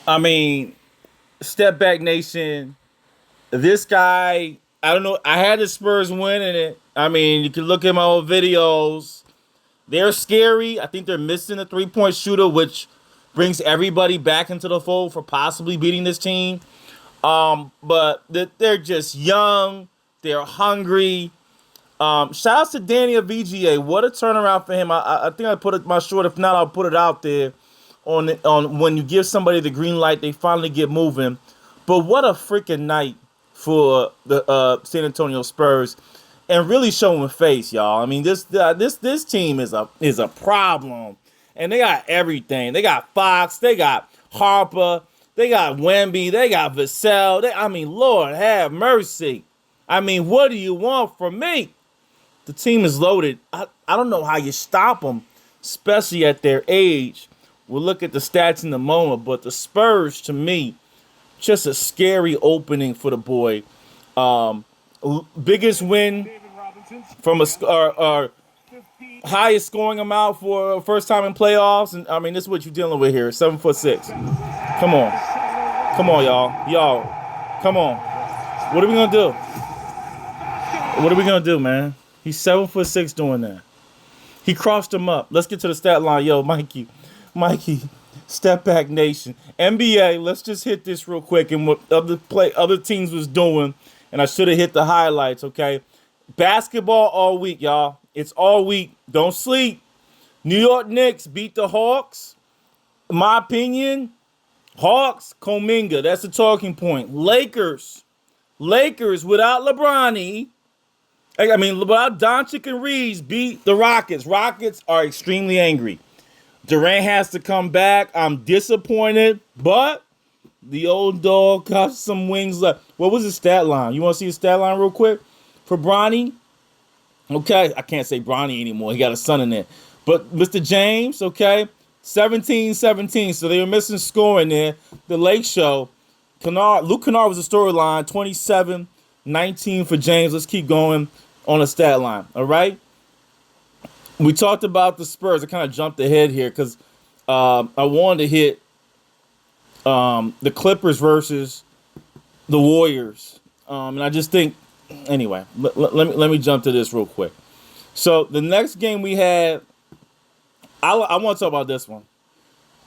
I mean, step back nation. This guy, I don't know. I had the Spurs winning it. I mean, you can look at my old videos. They're scary. I think they're missing a 3-point shooter, which brings everybody back into the fold for possibly beating this team. But they're just young. They're hungry. Shout out to Danny of VGA. What a turnaround for him. I think I put it my short. If not, I'll put it out there on when you give somebody the green light, they finally get moving. But what a freaking night for the San Antonio Spurs, and really showing face, y'all. I mean, this team is a problem, and they got everything. They got Fox, they got Harper, they got Wemby, they got Vassell. I mean, Lord have mercy. I mean, what do you want from me? The team is loaded. I don't know how you stop them, especially at their age. We'll look at the stats in a moment, but the Spurs, to me, just a scary opening for the boy. Biggest win from our highest scoring amount for first time in playoffs. And I mean, this is what you're dealing with here. 7'6". Come on, y'all. Come on. What are we gonna do? What are we gonna do, man? He's 7'6" doing that. He crossed him up. Let's get to the stat line, yo, Mikey. Step back nation. NBA, let's just hit this real quick and what other teams was doing. And I should have hit the highlights, okay? Basketball all week, y'all. It's all week. Don't sleep. New York Knicks beat the Hawks. In my opinion, Hawks, Kuminga. That's the talking point. Lakers without LeBron. I mean, without Doncic and Reeves beat the Rockets. Rockets are extremely angry. Durant has to come back. I'm disappointed, but the old dog got some wings left. What was his stat line? You want to see his stat line real quick? For Bronny? Okay, I can't say Bronny anymore. He got a son in there. But Mr. James, okay, 17-17. So they were missing scoring there. The Lake Show. Luke Kennard was the storyline. 27-19 for James. Let's keep going on the stat line, all right? We talked about the Spurs. I kind of jumped ahead here because I wanted to hit the Clippers versus the Warriors. And I just think, anyway, let me jump to this real quick. So the next game we had, I want to talk about this one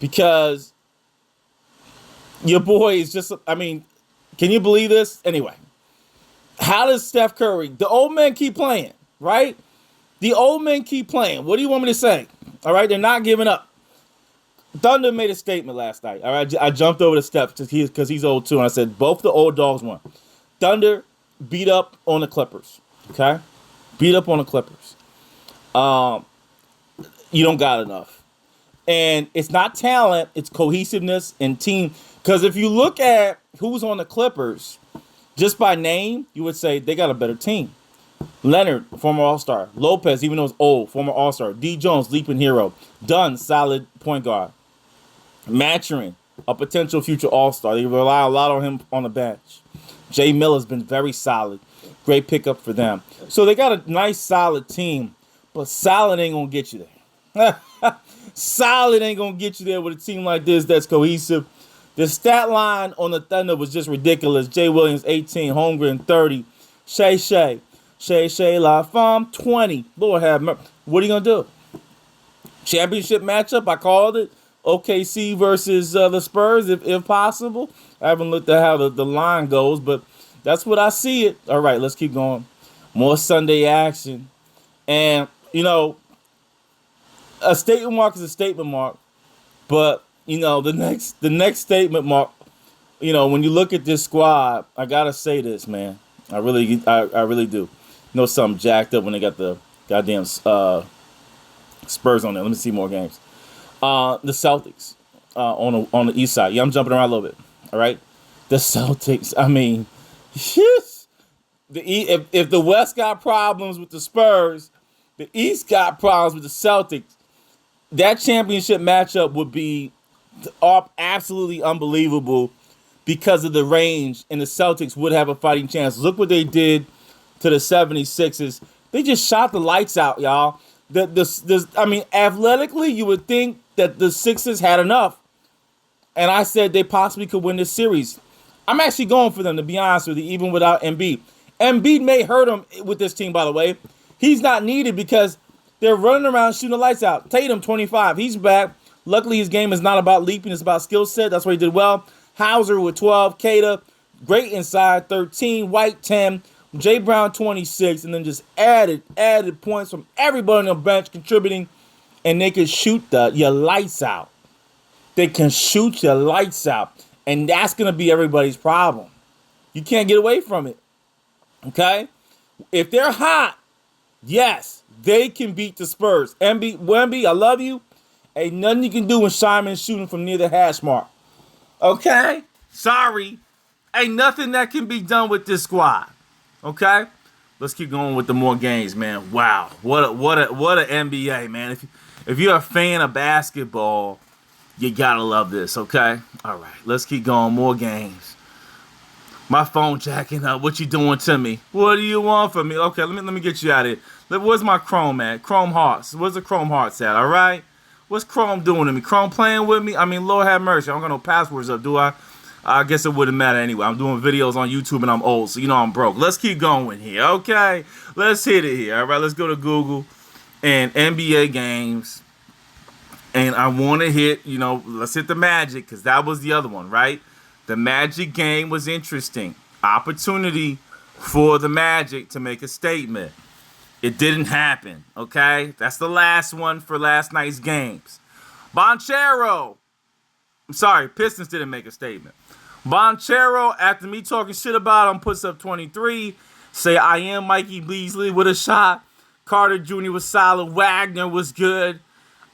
because your boy is just, I mean, can you believe this? Anyway, how does Steph Curry, the old men keep playing, right? The old men keep playing. What do you want me to say? All right, they're not giving up. Thunder made a statement last night. All right, I jumped over to Steph because he's old too, and I said both the old dogs won. Thunder beat up on the Clippers. Okay, beat up on the Clippers. You don't got enough, and it's not talent; it's cohesiveness and team. Because if you look at who's on the Clippers, just by name, you would say they got a better team. Leonard, former All-Star. Lopez, even though he's old, former All-Star. D. Jones, leaping hero. Dunn, solid point guard. Maturin, a potential future All-Star. They rely a lot on him on the bench. Jay Miller's been very solid. Great pickup for them. So they got a nice, solid team, but solid ain't going to get you there. Solid ain't going to get you there with a team like this that's cohesive. The stat line on the Thunder was just ridiculous. Jay Williams, 18. Holmgren, 30. Shay La Femme, 20. Lord have mercy. What are you going to do? Championship matchup, I called it. OKC versus the Spurs, if possible. I haven't looked at how the line goes, but that's what I see it. All right, let's keep going. More Sunday action. And, you know, a statement mark is a statement mark. But, you know, the next statement mark, you know, when you look at this squad, I got to say this, man. I really do. You know something jacked up when they got the goddamn Spurs on there. Let me see more games. The Celtics on the east side. Yeah, I'm jumping around a little bit. All right. The Celtics. I mean, if the West got problems with the Spurs, the East got problems with the Celtics. That championship matchup would be absolutely unbelievable because of the range, and the Celtics would have a fighting chance. Look what they did to the 76ers. They just shot the lights out, y'all. I mean, athletically, you would think that the Sixers had enough. and I said they possibly could win this series. I'm actually going for them, to be honest with you, even without Embiid. Embiid may hurt him with this team, by the way. He's not needed because they're running around shooting the lights out. Tatum, 25. He's back. Luckily, his game is not about leaping. It's about skill set. That's why he did well. Hauser with 12. Kata, great inside, 13. White, 10. Jay Brown, 26. And then just added points from everybody on the bench contributing. And they can shoot your lights out. They can shoot your lights out. And that's going to be everybody's problem. You can't get away from it. Okay? If they're hot, yes, they can beat the Spurs. Wemby, I love you. Ain't nothing you can do when Simon's shooting from near the hash mark. Okay? Sorry. Ain't nothing that can be done with this squad. Okay? Let's keep going with the more games, man. Wow. What a NBA, man. If you're a fan of basketball, you gotta love this, okay? All right, let's keep going. More games. My phone jacking up. What you doing to me? What do you want from me? Okay, let me get you out of here. Where's my Chrome at? Chrome Hearts. Where's the Chrome Hearts at? All right. What's Chrome doing to me? Chrome playing with me? I mean, Lord have mercy. I don't got no passwords up, do I? I guess it wouldn't matter anyway. I'm doing videos on YouTube and I'm old, so you know I'm broke. Let's keep going here, okay? Let's hit it here. All right, let's go to Google and NBA games. And I want to hit, let's hit the Magic, because that was the other one, right? The Magic game was interesting. Opportunity for the Magic to make a statement. It didn't happen, okay? That's the last one for last night's games. Pistons didn't make a statement. Bonchero, after me talking shit about him, puts up 23. Say, I am Mikey Beasley with a shot. Carter Jr. was solid. Wagner was good.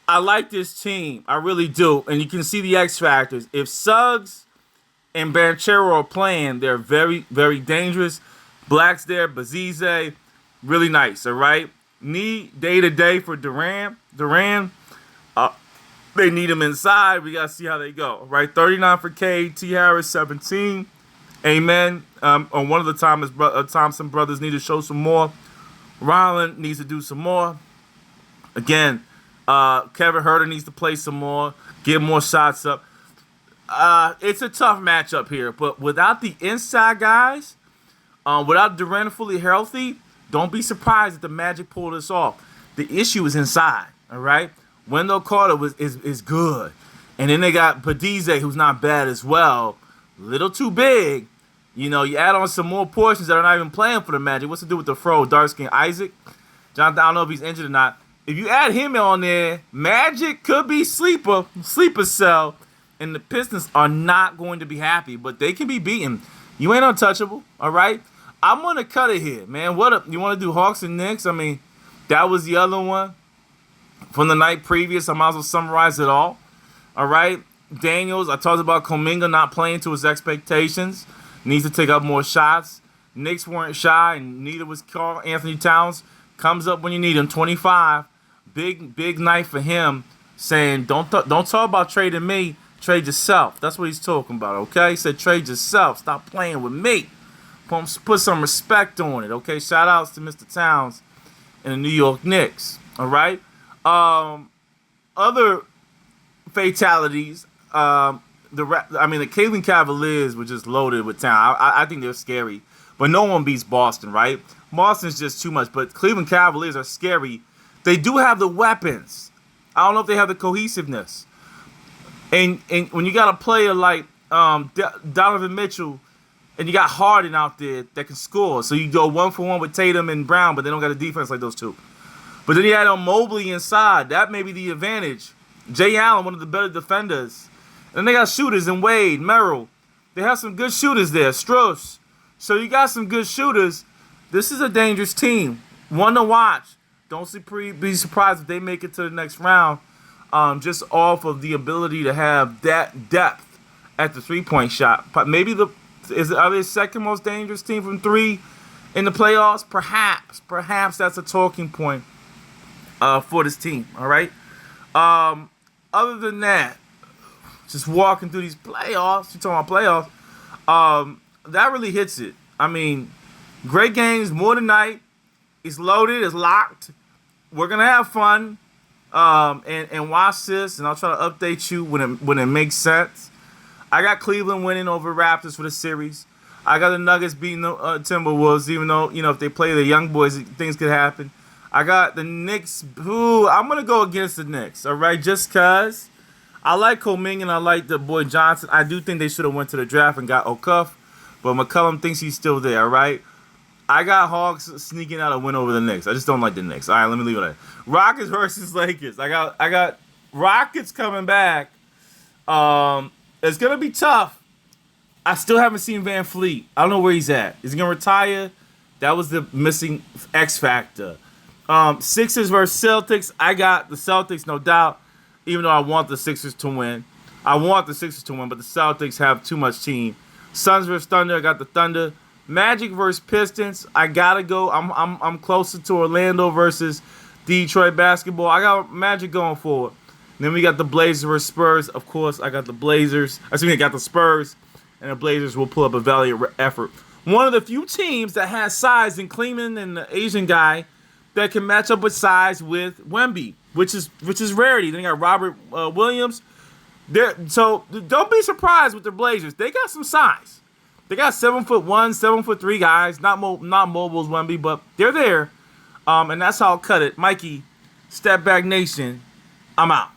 I like this team. I really do. And you can see the X factors. If Suggs and Banchero are playing, they're very, very dangerous. Black's there. Bazize, really nice, all right? Need day-to-day for Durant. They need him inside. We got to see how they go, right? 39 for K. T. Harris, 17. Amen. On one of the Thompson brothers need to show some more. Ryland needs to do some more. Again, Kevin Huerter needs to play some more, get more shots up. It's a tough matchup here, but without the inside guys, without Durant fully healthy, don't be surprised if the Magic pull this off. The issue is inside, all right? Wendell Carter is good. And then they got Padize, who's not bad as well. Little too big. You add on some more portions that are not even playing for the Magic. What's to do with the fro, dark-skinned Isaac? Jonathan, I don't know if he's injured or not. If you add him on there, Magic could be sleeper cell, and the Pistons are not going to be happy, but they can be beaten. You ain't untouchable, all right? I'm going to cut it here, man. You want to do Hawks and Knicks? I mean, that was the other one from the night previous. I might as well summarize it all right? Daniels, I talked about Kuminga not playing to his expectations. Needs to take up more shots. Knicks weren't shy, and neither was Karl Anthony Towns. Comes up when you need him, 25. Big night for him, saying, don't talk about trading me, trade yourself. That's what he's talking about, okay? He said, trade yourself. Stop playing with me. Put some respect on it, okay? Shout-outs to Mr. Towns and the New York Knicks, all right? Other fatalities, the Cleveland Cavaliers were just loaded with talent. I think they're scary, but no one beats Boston, right? Boston's just too much, but Cleveland Cavaliers are scary. They do have the weapons. I don't know if they have the cohesiveness. And when you got a player like Donovan Mitchell, and you got Harden out there that can score, so you go 1-for-1 with Tatum and Brown, but they don't got a defense like those two. But then you had on Mobley inside. That may be the advantage. Jay Allen, one of the better defenders. And they got shooters in Wade, Merrill. They have some good shooters there. Strauss. So you got some good shooters. This is a dangerous team. One to watch. Don't be surprised if they make it to the next round, just off of the ability to have that depth at the three-point shot. Maybe are they the second most dangerous team from three in the playoffs? Perhaps that's a talking point for this team. All right. Other than that, just walking through these playoffs. You talking about playoffs? That really hits it. I mean, great games, more tonight. It's loaded. It's locked. We're gonna have fun, and watch this, and I'll try to update you when it makes sense. I got Cleveland winning over Raptors for the series. I got the Nuggets beating the Timberwolves, even though, if they play the young boys, things could happen. I got the Knicks. I'm going to go against the Knicks, all right, just because I like Coming and I like the boy Johnson. I do think they should have went to the draft and got O'Cuff, but McCollum thinks he's still there, all right? I got Hawks sneaking out a win over the Knicks. I just don't like the Knicks. All right, let me leave it at that. Rockets versus Lakers. I got Rockets coming back. It's going to be tough. I still haven't seen Van Fleet. I don't know where he's at. Is he going to retire? That was the missing X factor. Sixers versus Celtics. I got the Celtics, no doubt, even though I want the Sixers to win. I want the Sixers to win, but the Celtics have too much team. Suns versus Thunder. I got the Thunder. Magic versus Pistons. I got to go. I'm closer to Orlando versus Detroit basketball. I got Magic going forward. Then we got the Blazers versus Spurs. Of course, I got the Blazers. I got the Spurs. And the Blazers will pull up a valiant effort. One of the few teams that has size in Kleeman and the Asian guy that can match up with size with Wemby, which is rarity. Then you got Robert Williams. So don't be surprised with the Blazers. They got some size. They got 7'1", 7'3" guys. Not mobile as Wemby, but they're there. And that's how I'll cut it. Mikey, Step Back Nation, I'm out.